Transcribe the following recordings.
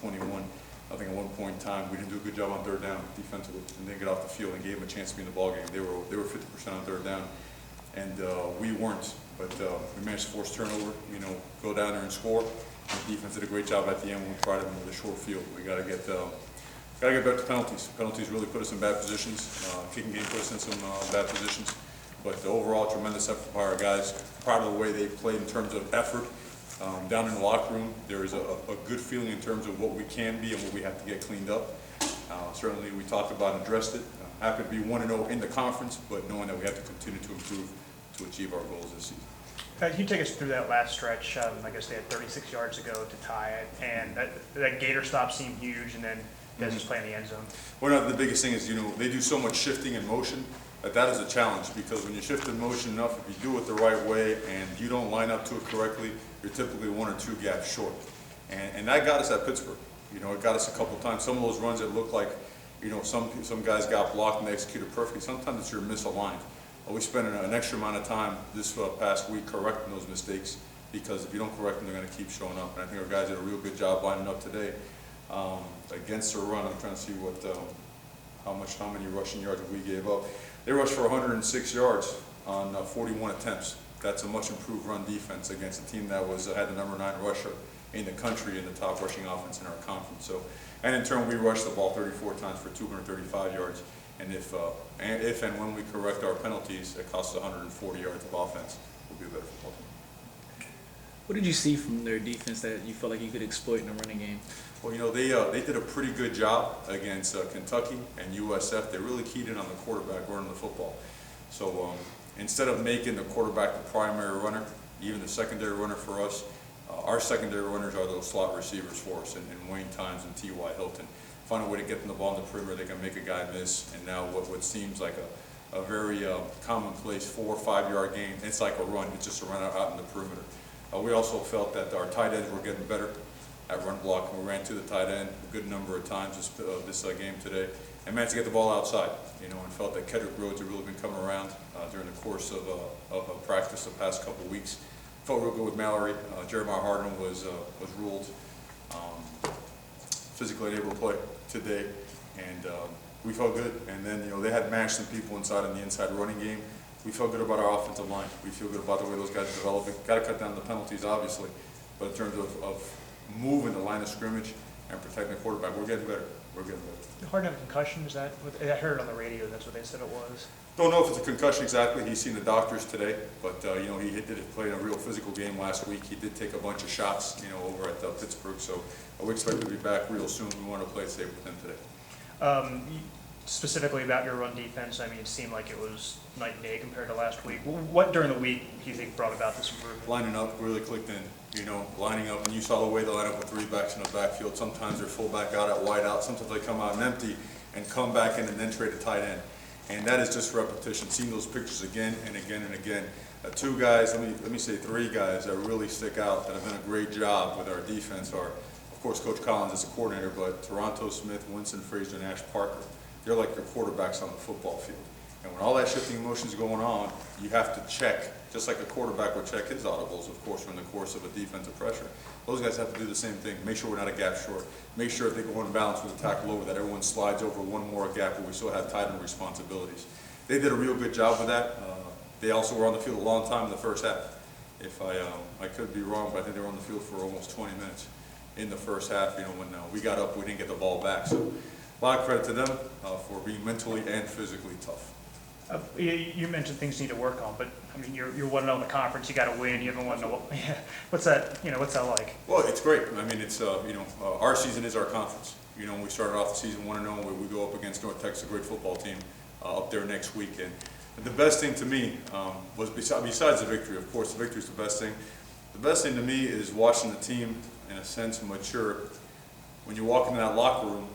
21. I think at one point in time we didn't do a good job on third down defensively and didn't get off the field and gave them a chance to be in the ball game. They were 50% on third down, and we weren't. But we managed to force turnover, go down there and score. And the defense did a great job at the end when we provided them with a short field. We got to get back to penalties. Penalties really put us in bad positions. Kicking game put us in some bad positions. But overall, tremendous effort by our guys. Proud of the way they played in terms of effort. Down in the locker room, there is a good feeling in terms of what we can be and what we have to get cleaned up. Certainly, we talked about and addressed it. Happy to be 1-0 in the conference, but knowing that we have to continue to improve to achieve our goals this season. Can you take us through that last stretch? I guess they had 36 yards to go to tie it, and that Gator stop seemed huge, and then you guys just play in the end zone. Well, the biggest thing is, they do so much shifting and motion that is a challenge, because when you shift in motion enough, if you do it the right way and you don't line up to it correctly, you're typically 1 or 2 gaps short. And that got us at Pittsburgh. It got us a couple times. Some of those runs that look like, some guys got blocked and they executed perfectly. Sometimes it's you're misaligned. We spent an extra amount of time this past week correcting those mistakes, because if you don't correct them, they're going to keep showing up. And I think our guys did a real good job lining up today against the run. I'm trying to see how many rushing yards we gave up. They rushed for 106 yards on 41 attempts. That's a much improved run defense against a team that had the number 9 rusher in the country and the top rushing offense in our conference. And in turn, we rushed the ball 34 times for 235 yards. And if and when we correct our penalties, it costs 140 yards of offense. We'll be a better football team. What did you see from their defense that you felt like you could exploit in the running game? Well, they did a pretty good job against Kentucky and USF. They really keyed in on the quarterback running the football. So instead of making the quarterback the primary runner, even the secondary runner for us, our secondary runners are those slot receivers for us, and Wayne Times and T.Y. Hilton. Find a way to get them the ball in the perimeter. They can make a guy miss, and now what seems like a very commonplace 4 or 5 yard gain, it's like a run. It's just a run out in the perimeter. We also felt that our tight ends were getting better at run block. We ran to the tight end a good number of times this game today, and managed to get the ball outside. And felt that Kedrick Rhodes had really been coming around during the course of practice the past couple of weeks. Felt real good with Mallory. Jeremiah Hardin was ruled physically unable to play today, and we felt good. And then they had matched some people inside in the inside running game. We felt good about our offensive line. We feel good about the way those guys develop. Got to cut down the penalties, obviously, but in terms of moving the line of scrimmage and protecting the quarterback, we're getting better. We're getting better. Hard to have a concussion? Is that what I heard on the radio? That's what they said it was. Don't know if it's a concussion exactly. He's seen the doctors today, but he did play a real physical game last week. He did take a bunch of shots, over at Pittsburgh. So we expect to be back real soon. We want to play safe with him today. Specifically about your run defense, it seemed like it was night and day compared to last week. What during the week do you think brought about this improvement? Lining up really clicked in. Lining up, and you saw the way they line up with 3 backs in the backfield. Sometimes they're fullback out at wide out. Sometimes they come out and empty and come back in and then trade a tight end. And that is just repetition. Seeing those pictures again and again and again. 2 guys, let me say 3 guys that really stick out that have done a great job with our defense are, of course, Coach Collins is a coordinator, but Toronto Smith, Winston Frazier, and Ash Parker. They're like your quarterbacks on the football field. And when all that shifting motion is going on, you have to check, just like a quarterback would check his audibles, of course, in the course of a defensive pressure. Those guys have to do the same thing. Make sure we're not a gap short. Make sure if they go in balance with the tackle over, that everyone slides over one more gap where we still have tight end responsibilities. They did a real good job with that. They also were on the field a long time in the first half. If I could be wrong, but I think they were on the field for almost 20 minutes in the first half. When we got up, we didn't get the ball back. So a lot of credit to them for being mentally and physically tough. You mentioned things you need to work on, but you're 1-0 in the conference. You got to win. You haven't won. What's that? What's that like? Well, it's great. It's our season is our conference. We started off the season 1-0. We go up against North Texas, a great football team, up there next week. And the best thing to me was besides the victory. Of course, the victory is the best thing. The best thing to me is watching the team, in a sense, mature. When you walk into that locker room,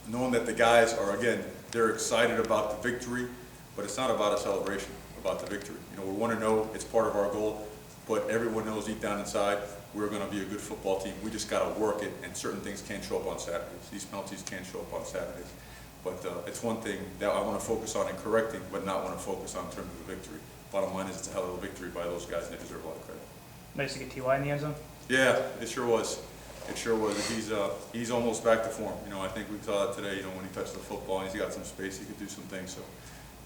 knowing that the guys are, again, they're excited about the victory. But it's not about a celebration, about the victory. We're 1-0, it's part of our goal, but everyone knows deep down inside we're going to be a good football team. We just got to work it, and certain things can't show up on Saturdays. These penalties can't show up on Saturdays. But it's one thing that I want to focus on in correcting, but not want to focus on in terms of the victory. Bottom line is it's a hell of a victory by those guys, and they deserve a lot of credit. Nice to get T.Y. in the end zone? Yeah, it sure was. It sure was. He's almost back to form. You know, I think we saw that today, you know, when he touched the football and he's got some space, he could do some things, so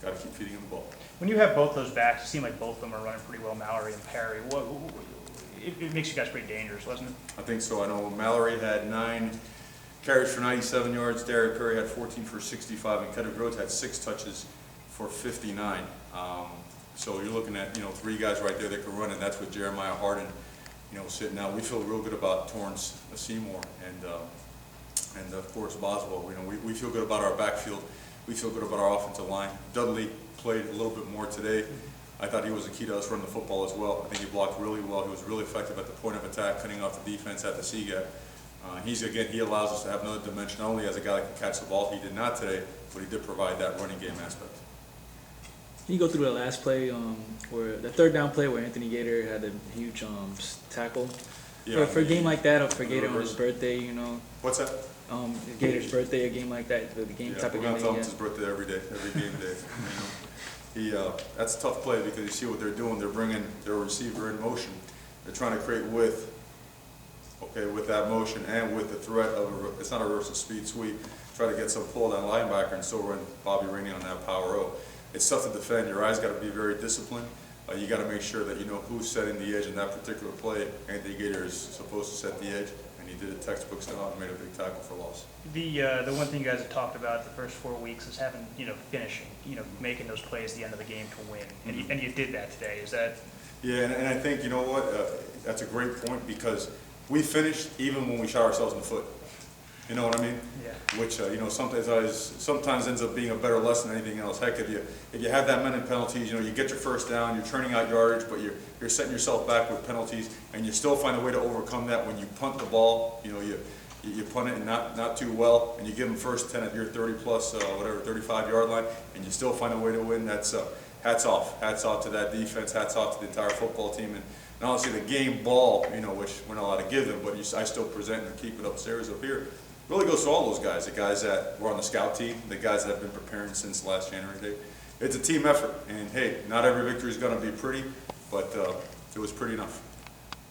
got to keep feeding him the ball. When you have both those backs, it seemed like both of them are running pretty well, Mallory and Perry. It makes you guys pretty dangerous, wasn't it? I think so. I know Mallory had 9 carries for 97 yards, Derek Perry had 14 for 65, and Kendrick Rhodes had 6 touches for 59. So you're looking at, you know, 3 guys right there that can run, and that's with Jeremiah Harden, you know, sitting out. We feel real good about Torrance Seymour and of course Boswell. You know, we feel good about our backfield. We feel good about our offensive line. Dudley played a little bit more today. I thought he was a key to us running the football as well. I think he blocked really well. He was really effective at the point of attack, cutting off the defense at the C-gap. He allows us to have another dimension, not only as a guy that can catch the ball. He did not today, but he did provide that running game aspect. Can you go through the last play, where the third down play where Anthony Gator had a huge tackle? Yeah, For a game like that, or for Gator on his birthday, you know? What's that? Gator's birthday, a game like that, the game type of game. We're gonna tell him it's his birthday every day, every game day. You know? That's a tough play because you see what they're doing. They're bringing their receiver in motion. They're trying to create width. Okay, with that motion and with the threat of it's not a reverse speed sweep. Try to get some pull on linebacker and still run Bobby Rainey on that power O. It's tough to defend. Your eyes got to be very disciplined. You got to make sure that you know who's setting the edge in that particular play. Anthony Gator is supposed to set the edge, and he did it textbook style and made a big tackle for loss. The one thing you guys have talked about the first 4 weeks is having, you know, finishing, you know, making those plays at the end of the game to win, and you did that today. Is that? Yeah, and I think, you know what, that's a great point because we finished even when we shot ourselves in the foot. You know what I mean? Yeah. Which you know, sometimes ends up being a better lesson than anything else. Heck, if you have that many penalties, you know, you get your first down, you're turning out yardage, but you're setting yourself back with penalties, and you still find a way to overcome that when you punt the ball. You know, you punt it and not too well, and you give them first 10 at your 30 plus 35-yard line, and you still find a way to win. That's hats off to that defense, hats off to the entire football team, and honestly the game ball, you know, which we're not allowed to give them, but I still present and keep it upstairs up here. Really goes to all those guys, the guys that were on the scout team, the guys that have been preparing since last January day. It's a team effort, and hey, not every victory is going to be pretty, but it was pretty enough.